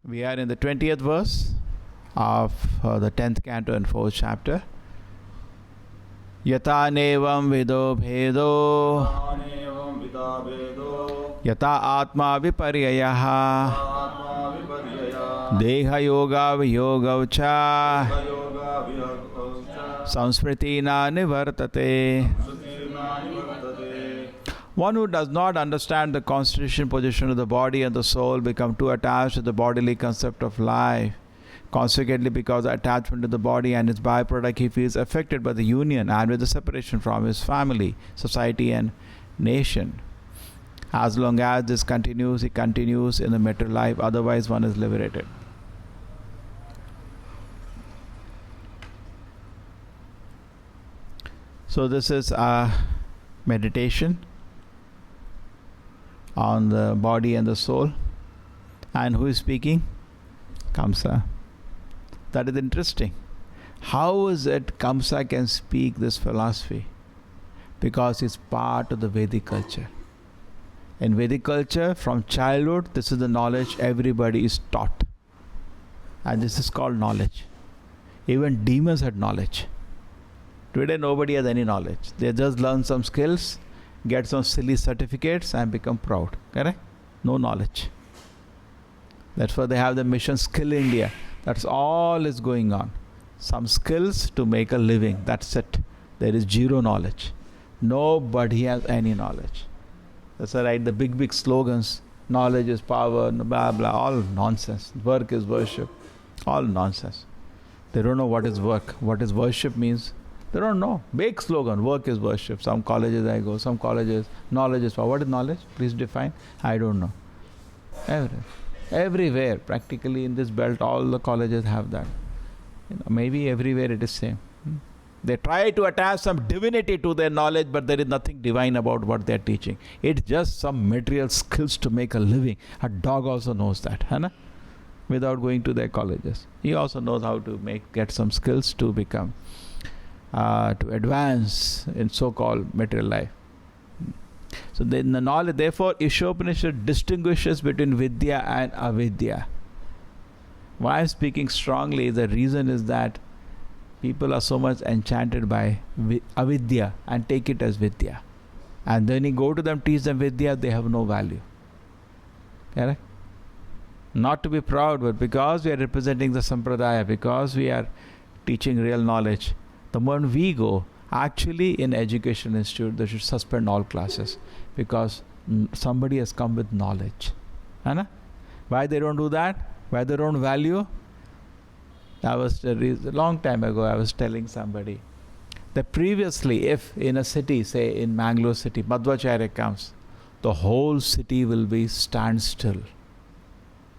We are in the 20th verse of the 10th canto and 4th chapter. Yata nevam vido bhedo yata atma viparyayaha deha yoga viyoga cha samsmritina nivartate. One who does not understand the constitution position of the body and the soul become too attached to the bodily concept of life. Consequently, because of attachment to the body and its byproduct, he feels affected by the union and with the separation from his family, society and nation. As long as this continues, he continues in the material life, otherwise one is liberated. So this is a meditation on the body and the soul. And who is speaking? Kamsa. That is interesting. How is it Kamsa can speak this philosophy? Because it's part of the Vedic culture. In Vedic culture, from childhood, this is the knowledge everybody is taught. And this is called knowledge. Even demons had knowledge. Today nobody has any knowledge. They just learn some skills, get some silly certificates and become proud. Correct? No knowledge. That's why they have the mission Skill India. That's all is going on. Some skills to make a living. That's it. There is zero knowledge. Nobody has any knowledge. That's why the big slogans. Knowledge is power, blah blah, all nonsense. Work is worship. All nonsense. They don't know what is work. What is worship means. They don't know. Big slogan, work is worship. Some colleges I go, some colleges, knowledge is power. What is knowledge? Please define. I don't know. Everywhere, practically in this belt, all the colleges have that. Maybe everywhere it is same. They try to attach some divinity to their knowledge, but there is nothing divine about what they are teaching. It's just some material skills to make a living. A dog also knows that, huh? Without going to their colleges. He also knows how to get some skills to become to advance in so-called material life. So then the knowledge, therefore Ishopanishad distinguishes between Vidya and Avidya. Why I'm speaking strongly, the reason is that people are so much enchanted by Avidya and take it as Vidya. And then you go to them, teach them Vidya, they have no value. Correct? Not to be proud, but because we are representing the Sampradaya, because we are teaching real knowledge, the moment we go, actually in education institute, they should suspend all classes because somebody has come with knowledge. Why they don't do that? Why they don't value? A long time ago, I was telling somebody that previously, if in a city, say in Mangalore city, Madhvacharya comes, the whole city will be standstill.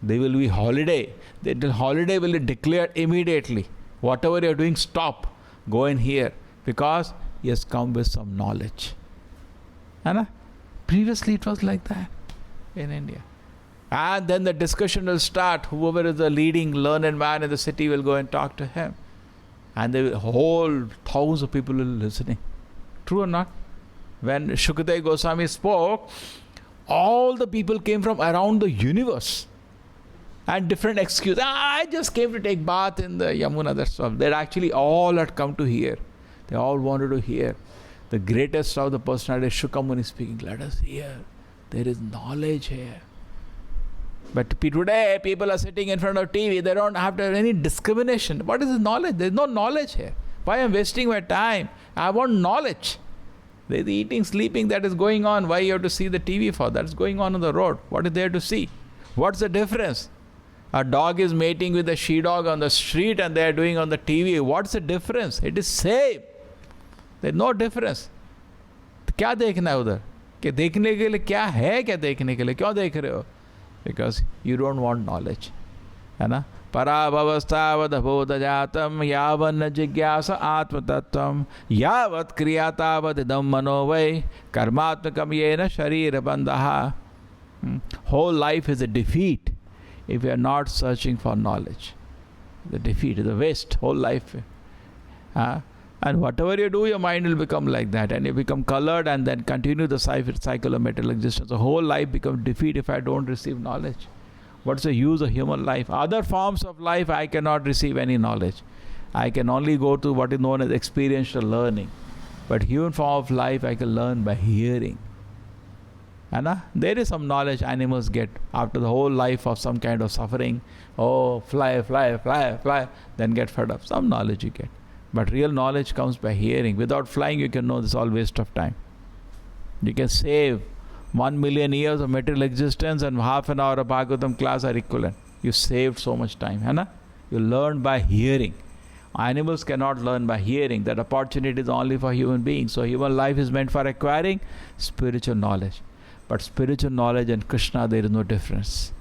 There will be holiday. The holiday will be declared immediately. Whatever you are doing, stop. Go in here. Because he has come with some knowledge. Previously it was like that in India. And then the discussion will start. Whoever is the leading learned man in the city will go and talk to him. And the whole thousands of people will be listening. True or not? When Shukadeva Goswami spoke, all the people came from around the universe. And different excuses. I just came to take bath in the Yamuna. That's all. They actually all had come to hear. They all wanted to hear. The greatest of the personality, Shukamuni speaking. Let us hear. There is knowledge here. But today, people are sitting in front of TV. They don't have to have any discrimination. What is this knowledge? There is no knowledge here. Why am I wasting my time? I want knowledge. There is eating, sleeping that is going on. Why you have to see the TV for? That's going on the road. What is there to see? What's the difference? A dog is mating with a she-dog on the street and they are doing on the TV. What's the difference? It is same. There is no difference. क्या देखना है उधर? कि देखने के लिए क्या है क्या देखने के लिए? क्यों देख रहे हो? Because you don't want knowledge. है ना? पराभवस्थावद बोधजातम यावन जिज्ञासा आत्मतत्वम यावत् क्रियातावद इदं मनो वै कर्मात्मकम येन शरीर बंधः. Whole life is a defeat if you are not searching for knowledge. The defeat, the waste, whole life. And whatever you do, your mind will become like that. And you become colored and then continue the cycle of material existence. The whole life becomes defeat if I don't receive knowledge. What's the use of human life? Other forms of life, I cannot receive any knowledge. I can only go to what is known as experiential learning. But human form of life, I can learn by hearing. And there is some knowledge animals get after the whole life of some kind of suffering. Oh, fly, fly, fly, fly. Then get fed up. Some knowledge you get. But real knowledge comes by hearing. Without flying, you can know this is all waste of time. You can save 1 million years of material existence and half an hour of Bhagavatam class are equivalent. You saved so much time. You learn by hearing. Animals cannot learn by hearing. That opportunity is only for human beings. So human life is meant for acquiring spiritual knowledge. But spiritual knowledge and Krishna, there is no difference.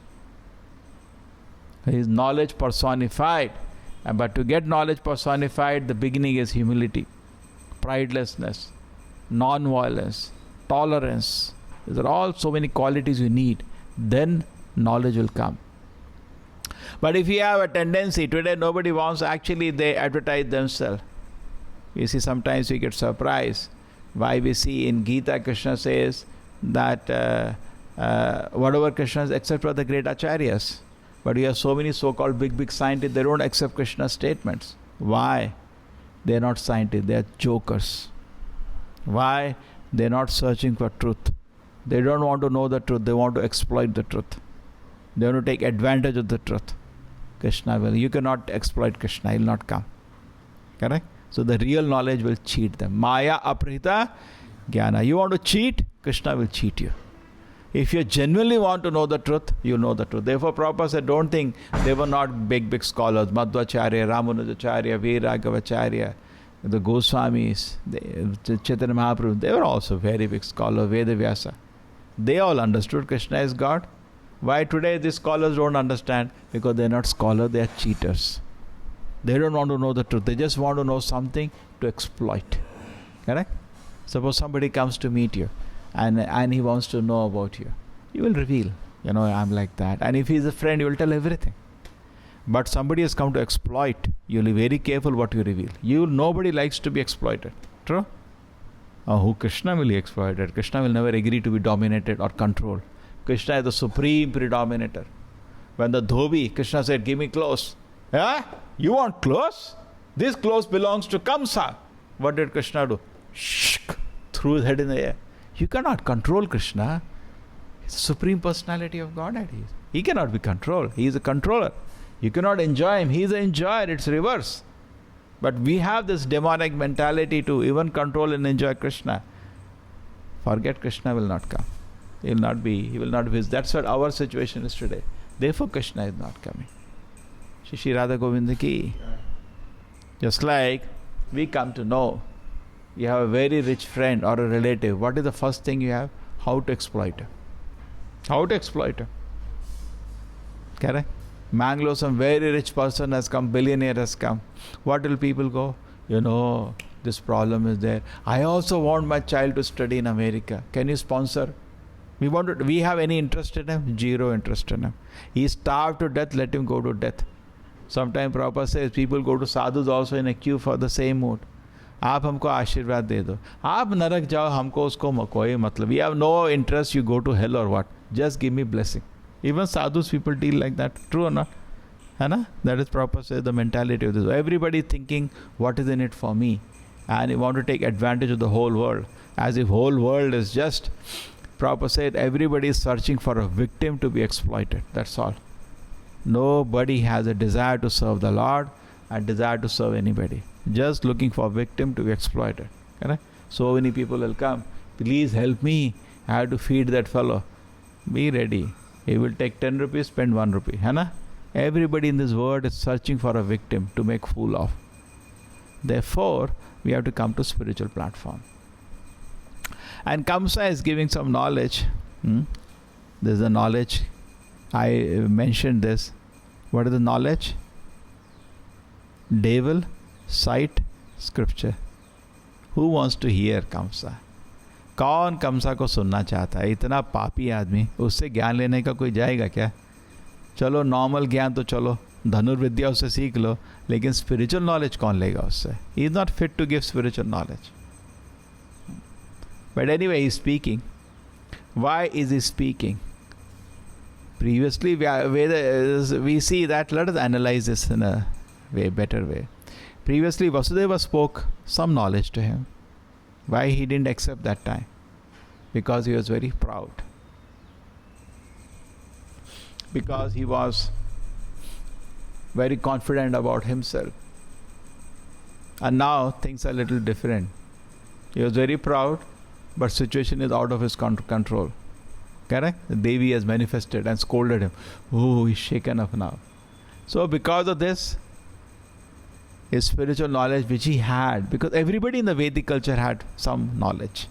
His knowledge personified. But to get knowledge personified, the beginning is humility, pridelessness, non-violence, tolerance. These are all so many qualities you need. Then knowledge will come. But if you have a tendency, today nobody wants, actually they advertise themselves. You see, sometimes we get surprised. Why we see in Gita, Krishna says that whatever Krishna is except for the great acharyas. But we have so many so-called big scientists, they don't accept Krishna's statements. Why? They are not scientists, they are jokers. Why? They are not searching for truth. They don't want to know the truth, they want to exploit the truth. They want to take advantage of the truth. Krishna will, you cannot exploit Krishna, he will not come. Correct? So the real knowledge will cheat them. Maya aprita jnana. You want to cheat, Krishna will cheat you. If you genuinely want to know the truth, you know the truth. Therefore, Prabhupada said, don't think they were not big scholars. Madhvacharya, Ramanujacharya, Veeragavacharya, the Goswamis, Chaitanya Mahaprabhu, they were also very big scholars, Vedavyasa. They all understood Krishna is God. Why today these scholars don't understand? Because they are not scholars, they are cheaters. They don't want to know the truth. They just want to know something to exploit. Correct? Suppose somebody comes to meet you and he wants to know about you. You will reveal, I'm like that. And if he's a friend, you will tell everything. But somebody has come to exploit. You'll be very careful what you reveal. Nobody likes to be exploited. True? Who Krishna will be exploited? Krishna will never agree to be dominated or controlled. Krishna is the supreme predominator. When the dhobi, Krishna said, give me clothes. Yeah? You want clothes? This clothes belongs to Kamsa. What did Krishna do? Shk! Threw his head in the air. You cannot control Krishna. He's the supreme personality of Godhead. He cannot be controlled. He is a controller. You cannot enjoy him. He is an enjoyer. It's reverse. But we have this demonic mentality to even control and enjoy Krishna. Forget Krishna will not come. He will not visit. That's what our situation is today. Therefore Krishna is not coming. Shri Radha Govinda ki. Just like we come to know, you have a very rich friend or a relative. What is the first thing you have? How to exploit him. How to exploit him. Correct? Mangalore, some very rich person has come, billionaire has come. What will people go? This problem is there. I also want my child to study in America. Can you sponsor? We have any interest in him? Zero interest in him. He is starved to death, let him go to death. Sometimes Prabhupada says people go to sadhus also in a queue for the same mood. आप हमको आशीर्वाद दे दो. आप नरक जाओ, हमको उसको कोई मतलब. We have no interest, you go to hell or what. Just give me blessing. Even sadhus people deal like that. True or not? That is Prabhupada says the mentality of this. Everybody thinking what is in it for me. And you want to take advantage of the whole world. As if whole world is just, Prabhupada said everybody is searching for a victim to be exploited. That's all. Nobody has a desire to serve the Lord and desire to serve anybody. Just looking for a victim to be exploited. Correct? So many people will come. Please help me. I have to feed that fellow. Be ready. He will take 10 rupees, spend 1 rupee. Everybody in this world is searching for a victim to make fool of. Therefore, we have to come to spiritual platform. And Kamsa is giving some knowledge. There's a knowledge. I mentioned this. What is the knowledge? Devil, sight, scripture. Who wants to hear Kamsa? कौन कमसा को सुनना चाहता है? इतना पापी आदमी, उससे ज्ञान लेने का कोई जाएगा क्या? चलो नॉर्मल ज्ञान तो चलो, धनुर्विद्या उससे सीख लो, लेकिन स्पिरिचुअल नॉलेज कौन लेगा उससे? He is not fit to give spiritual knowledge. But anyway he is speaking. Why is he speaking? Previously, we see that, let us analyze this in a better way. Previously, Vasudeva spoke some knowledge to him. Why he didn't accept that time? Because he was very proud. Because he was very confident about himself. And now things are a little different. He was very proud, but situation is out of his control. Correct? The Devi has manifested and scolded him. Oh, he's shaken up now. So because of this, his spiritual knowledge which he had, because everybody in the Vedic culture had some knowledge.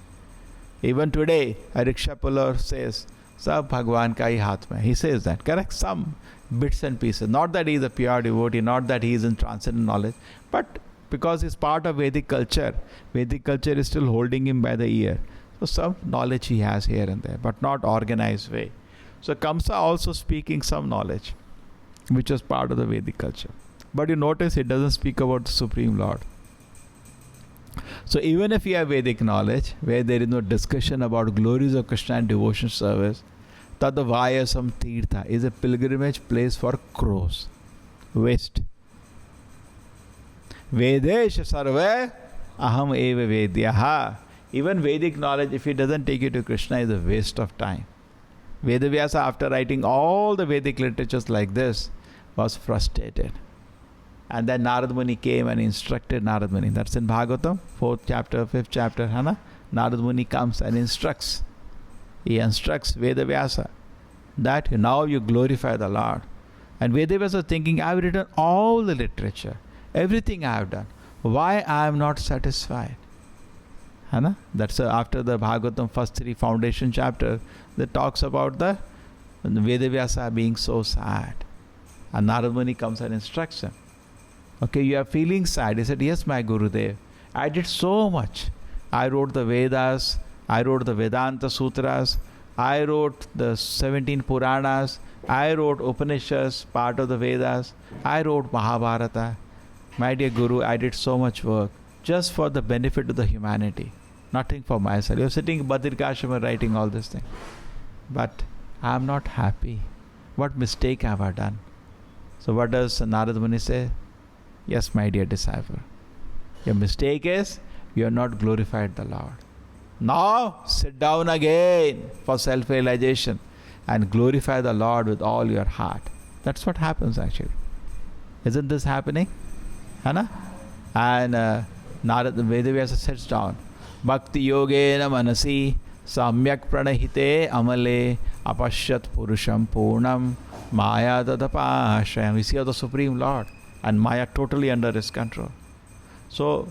Even today, a rickshaw puller says, Sab Bhagwan ka hi haath mein. He says that, correct? Some bits and pieces. Not that he is a pure devotee, not that he is in transcendent knowledge, but because he's part of Vedic culture is still holding him by the ear. So some knowledge he has here and there, but not organized way. So Kamsa also speaking some knowledge, which was part of the Vedic culture. But you notice it doesn't speak about the Supreme Lord. So even if you have Vedic knowledge, where there is no discussion about glories of Krishna and devotion service, Tadavayasam Tirtha is a pilgrimage place for crows. Waste. Vedesh sarve aham eva vedyaha. Even Vedic knowledge, if it doesn't take you to Krishna, is a waste of time. Vedavyasa, after writing all the Vedic literatures like this, was frustrated. And then Narad Muni came and instructed Narad Muni. That's in Bhagavatam, 4th chapter, 5th chapter. Narad Muni comes and instructs. He instructs Vedavyasa that now you glorify the Lord. And Vedavyasa thinking, I have written all the literature, everything I have done. Why I am not satisfied? That's after the Bhagavatam first 3 foundation chapter that talks about the Vedavyasa being so sad. And Narad Muni comes and instructs him. Okay, you are feeling sad. He said, yes, my Gurudev, I did so much. I wrote the Vedas, I wrote the Vedanta Sutras, I wrote the 17 Puranas, I wrote Upanishads, part of the Vedas, I wrote Mahabharata. My dear Guru, I did so much work just for the benefit of the humanity, nothing for myself. You're sitting in Badrikashram writing all this thing. But I am not happy. What mistake have I done? So what does Narad Muni say? Yes, my dear disciple, your mistake is you have not glorified the Lord. Now sit down again for self-realization and glorify the Lord with all your heart. That's what happens actually. Isn't this happening? And Narad Vedavyasa sits down. Bhakti yogena manasi samyak pranahite amale apashyat purusham purnam maya dadapashayam. We see of the Supreme Lord. And Maya totally under his control. So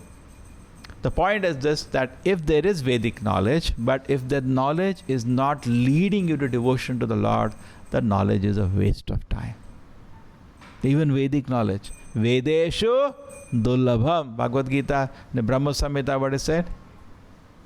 the point is this, that if there is Vedic knowledge, but if that knowledge is not leading you to devotion to the Lord, that knowledge is a waste of time. Even Vedic knowledge. Vedeshu dullabham. Bhagavad Gita, the Brahma Samhita, what is said?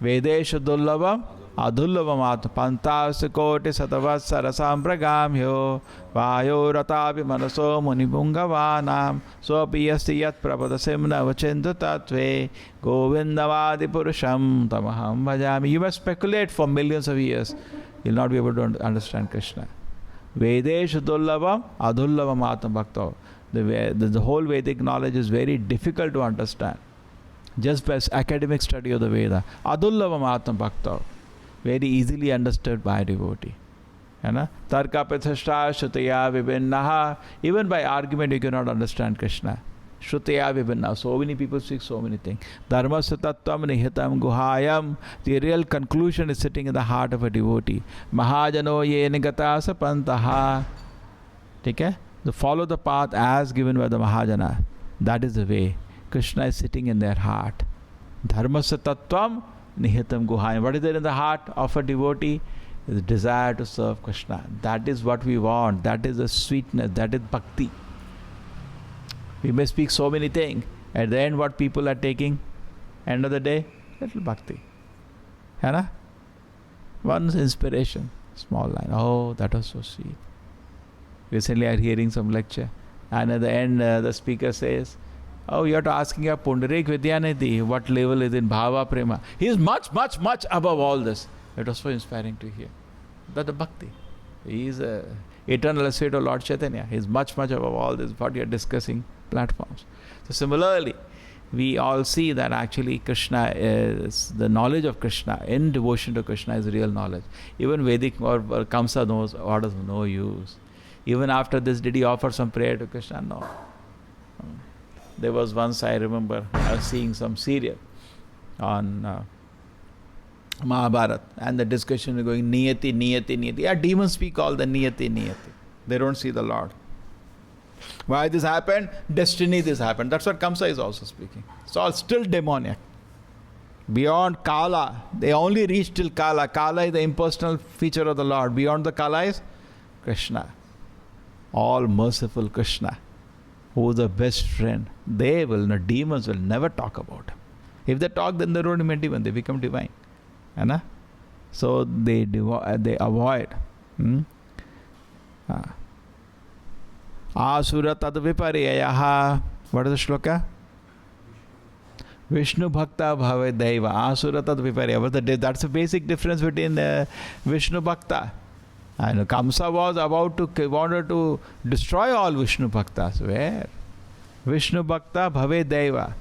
Vedeshu dullabham adhullabam pantas koti satavatsara sampragamyo vayo ratavi manaso munibungavanam swapiyasti yat prapadasimna vachindu tatve govindavadi purusham tamaham bhajami. You must speculate for millions of years. You'll not be able to understand Krishna. Vedeshu dullabham adhullabam atma bhakto. The whole Vedic knowledge is very difficult to understand. Just by academic study of the Veda. Adhullavam atma bhakto. Very easily understood by a devotee. Tarka pithashta shrutaya vibhinnaha. Even by argument you cannot understand Krishna. Shrutaya vibhinnaha. So many people speak so many things. Dharmasya tattvam nihitam guhayam. The real conclusion is sitting in the heart of a devotee. Mahajano ye nigata sapantaha. Okay? So follow the path as given by the Mahajana. That is the way. Krishna is sitting in their heart. Dharmasya tattvam nihitam guhayam. What is there in the heart of a devotee? Is desire to serve Krishna. That is what we want. That is the sweetness. That is bhakti. We may speak so many things. At the end, what people are taking? End of the day, little bhakti. One inspiration, small line. Oh, that was so sweet. Recently, I was hearing some lecture, and at the end, the speaker says, "Oh, you are asking your Pundarik Vidyanidhi, what level is in Bhava Prema? He is much, much, much above all this." It was so inspiring to hear. That the bhakti. eternal state of Lord Chaitanya. He's much, much above all this, what you're discussing platforms. So similarly, we all see that actually Krishna is, the knowledge of Krishna, in devotion to Krishna is real knowledge. Even Vedic or Kamsa knows what is no use. Even after this, did he offer some prayer to Krishna? No. There was once, I remember, I was seeing some serial on Mahabharata, and the discussion is going, Niyati, Niyati, Niyati. Yeah, demons speak all the Niyati, Niyati. They don't see the Lord. Why this happened? Destiny this happened. That's what Kamsa is also speaking. It's all still demoniac. Beyond Kala, they only reach till Kala. Kala is the impersonal feature of the Lord. Beyond the Kala is Krishna. All merciful Krishna, who is the best friend. They will not, demons will never talk about him. If they talk, then they don't become demon, they become divine. So they avoid. Asura tad vipariyaha. What is the shloka? Vishnu bhakta bhave deva. Asura tad vipariyaha. That's the basic difference between Vishnu bhakta. And Kamsa was wanted to destroy all Vishnu bhaktas. Where? Vishnu bhakta bhave deva.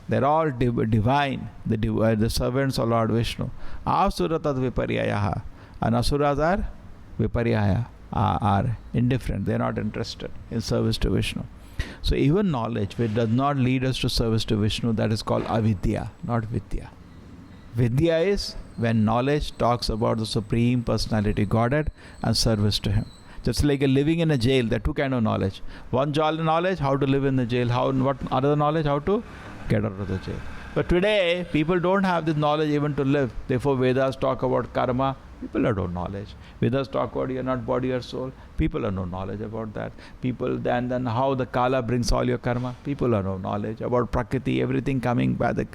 They're all divine, the servants of Lord Vishnu. Asura tad vipariyaha. And asuras are vipariyaya, are indifferent. They're not interested in service to Vishnu. So even knowledge which does not lead us to service to Vishnu, that is called avidya, not vidya. Vidya is when knowledge talks about the Supreme Personality Godhead and service to Him. Just like living in a jail, there are two kinds of knowledge. One knowledge, how to live in the jail. What other knowledge, how to get out of the jail. But today, people don't have this knowledge even to live. Therefore, Vedas talk about karma. People have no knowledge. Vedas talk about you're not body or soul. People have no knowledge about that. People, then how the Kala brings all your karma. People have no knowledge about Prakriti, everything coming by the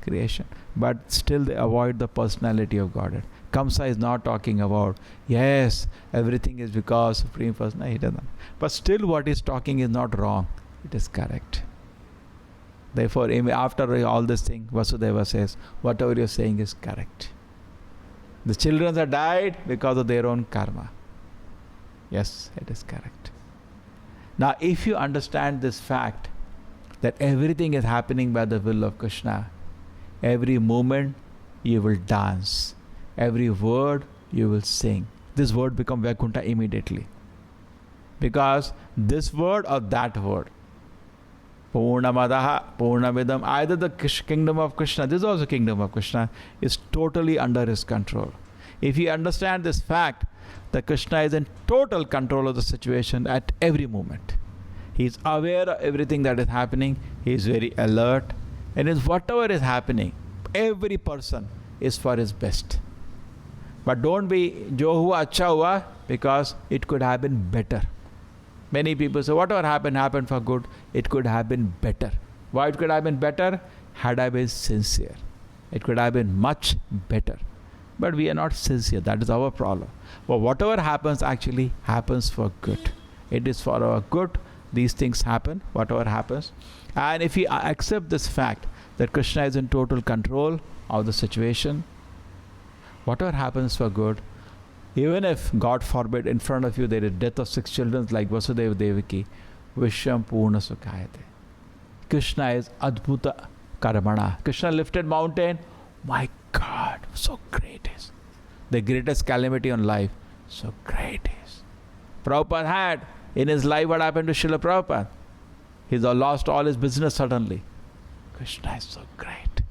creation. But still they avoid the personality of Godhead. Kamsa is not talking about, yes, everything is because Supreme Personality. He doesn't. But still what he's talking is not wrong. It is correct. Therefore, after all this thing, Vasudeva says, whatever you're saying is correct. The children have died because of their own karma. Yes, it is correct. Now, if you understand this fact, that everything is happening by the will of Krishna, every moment you will dance, every word you will sing. This word becomes Vaikuntha immediately. Because this word or that word, Purnamadaha, Purnamidam, either the kingdom of Krishna, this is also kingdom of Krishna, is totally under his control. If you understand this fact, that Krishna is in total control of the situation at every moment. He is aware of everything that is happening. He is very alert. And whatever is happening, every person is for his best. But don't be jo hua acha hua, because it could have been better. Many people say, whatever happened for good. It could have been better. Why it could have been better? Had I been sincere. It could have been much better. But we are not sincere. That is our problem. But whatever happens actually happens for good. It is for our good. These things happen, whatever happens. And if we accept this fact that Krishna is in total control of the situation, whatever happens for good, even if, God forbid, in front of you there is death of 6 children like Vasudeva Devaki, Vishwam Purna Sukhayate. Krishna is Adbhuta Karmana. Krishna lifted mountain. My God, so great is. The greatest calamity on life, so great is. Prabhupada had in his life what happened to Srila Prabhupada. He's lost all his business suddenly. Krishna is so great.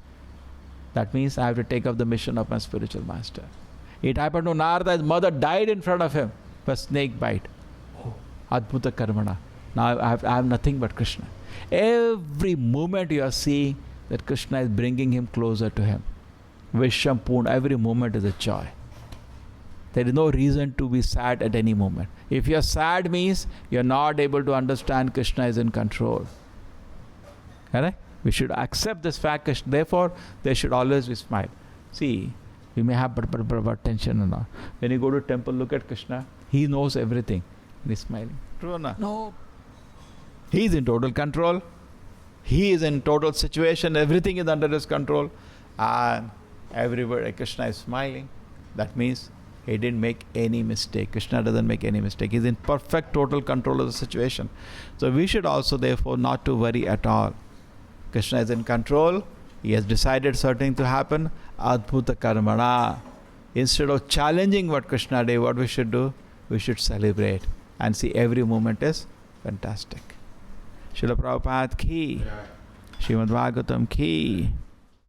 That means I have to take up the mission of my spiritual master. It happened to Narada, his mother died in front of him by snake bite. Oh, Adbhuta Karmana. Now I have nothing but Krishna. Every moment you are seeing that Krishna is bringing him closer to him. Vishwam Purna, every moment is a joy. There is no reason to be sad at any moment. If you are sad means you are not able to understand Krishna is in control. Correct? We should accept this fact. Therefore, there should always be smile. See, we may have tension and all. When you go to temple, look at Krishna. He knows everything. And he's smiling. True or not? No. He is in total control. He is in total situation. Everything is under his control. And everywhere Krishna is smiling. That means He didn't make any mistake. Krishna doesn't make any mistake. He's in perfect total control of the situation. So we should also therefore not to worry at all. Krishna is in control. He has decided certain to happen. Adbhuta karmana. Instead of challenging what Krishna did, what we should do? We should celebrate and see every moment is fantastic. Srila Prabhupada ki. Srimad Bhagavatam ki.